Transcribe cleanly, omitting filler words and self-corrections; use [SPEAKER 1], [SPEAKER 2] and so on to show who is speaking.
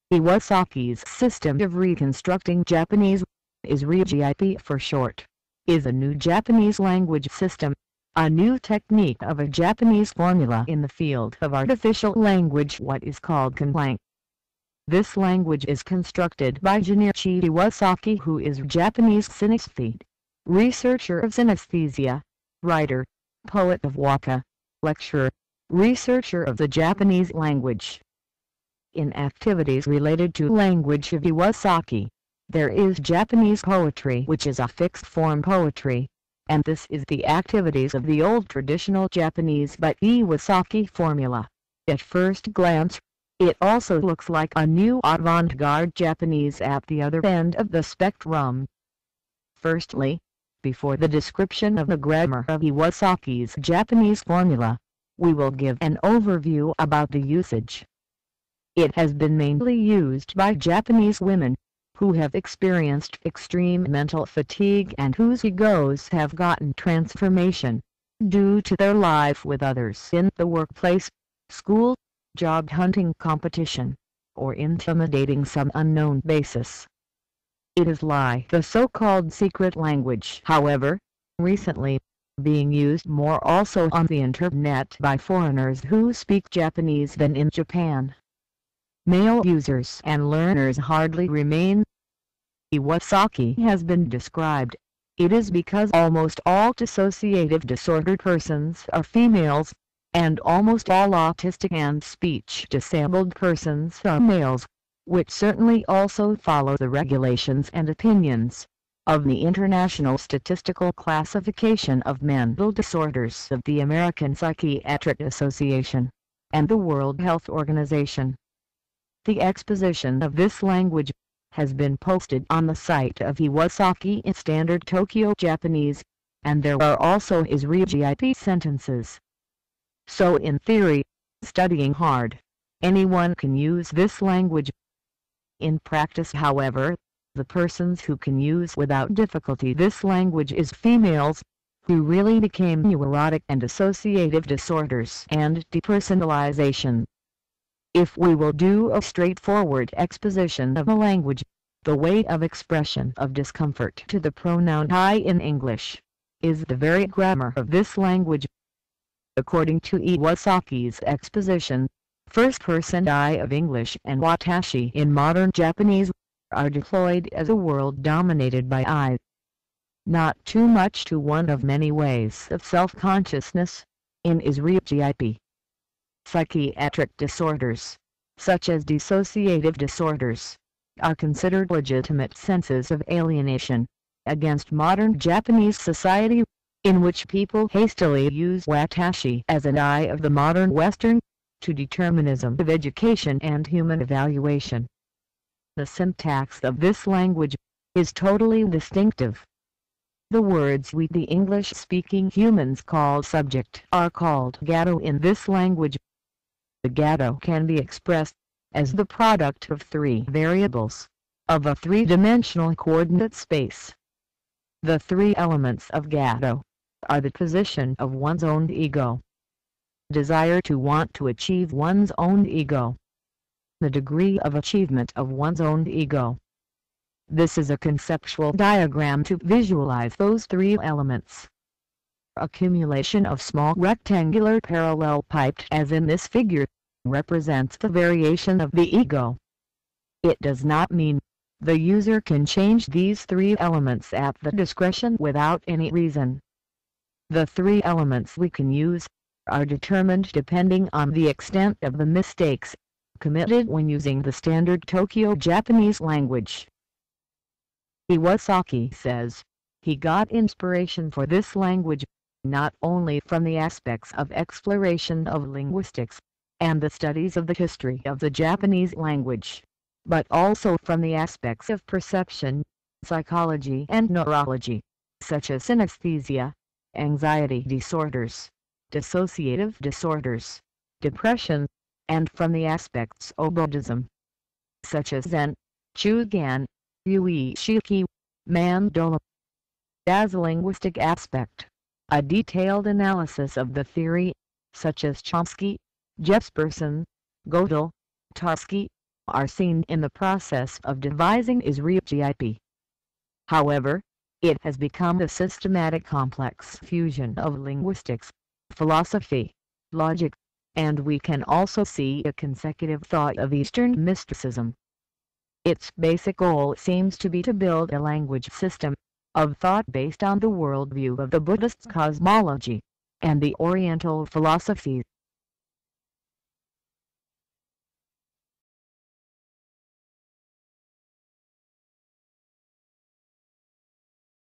[SPEAKER 1] Iwasaki's system of reconstructing Japanese, ISReLangs for short, is a new Japanese language system, a new technique of a Japanese formula in the field of artificial language, what is called conlang. This language is constructed by Junichi Iwasaki, who is Japanese synesthete, researcher of synesthesia, writer, poet of waka, lecturer, researcher of the Japanese language. In activities related to language of Iwasaki, there is Japanese poetry, which is a fixed-form poetry, and this is the activities of the old traditional Japanese but Iwasaki formula. At first glance, it also looks like a new avant-garde Japanese at the other end of the spectrum. Firstly, before the description of the grammar of Iwasaki's Japanese formula, we will give an overview about the usage. It has been mainly used by Japanese women, who have experienced extreme mental fatigue and whose egos have gotten transformation, due to their life with others in the workplace, school, job hunting competition, or intimidating some unknown basis. It is like the so-called secret language, however, recently, being used more also on the internet by foreigners who speak Japanese than in Japan. Male users and learners hardly remain. Iwasaki has been described. It is because almost all dissociative disordered persons are females, and almost all autistic and speech-disabled persons are males, which certainly also follow the regulations and opinions of the International Statistical Classification of Mental Disorders of the American Psychiatric Association, and the World Health Organization. The exposition of this language has been posted on the site of Iwasaki in Standard Tokyo Japanese, and there are also ISReLangs sentences. So in theory, studying hard, anyone can use this language. In practice, however, the persons who can use without difficulty this language is females, who really became neurotic and dissociative disorders and depersonalization. If we will do a straightforward exposition of the language, the way of expression of discomfort to the pronoun I in English, is the very grammar of this language. According to Iwasaki's exposition, first person I of English and watashi in modern Japanese are deployed as a world dominated by I. Not too much to one of many ways of self-consciousness, in ISReLangs. Psychiatric disorders, such as dissociative disorders, are considered legitimate senses of alienation against modern Japanese society, in which people hastily use watashi as an I of the modern Western, to determinism of education and human evaluation. The syntax of this language is totally distinctive. The words we the English-speaking humans call subject are called gato in this language. The gato can be expressed as the product of three variables of a three-dimensional coordinate space. The three elements of gato are the position of one's own ego, desire to want to achieve one's own ego, the degree of achievement of one's own ego. This is a conceptual diagram to visualize those three elements. Accumulation of small rectangular parallel piped as in this figure, represents the variation of the ego. It does not mean the user can change these three elements at the discretion without any reason. The three elements we can use are determined depending on the extent of the mistakes committed when using the standard Tokyo Japanese language. Iwasaki says he got inspiration for this language not only from the aspects of exploration of linguistics and the studies of the history of the Japanese language, but also from the aspects of perception, psychology and neurology, such as synesthesia, anxiety disorders, dissociative disorders, depression, and from the aspects of Buddhism, such as Zen, Chugan, Ueshiki, Mandola. As a linguistic aspect, a detailed analysis of the theory, such as Chomsky, Jesperson, Gödel, Tarski, are seen in the process of devising ISReLangs. However, it has become a systematic complex fusion of linguistics, philosophy, logic, and we can also see a consecutive thought of Eastern mysticism. Its basic goal seems to be to build a language system of thought based on the worldview of the Buddhist cosmology and the Oriental philosophies.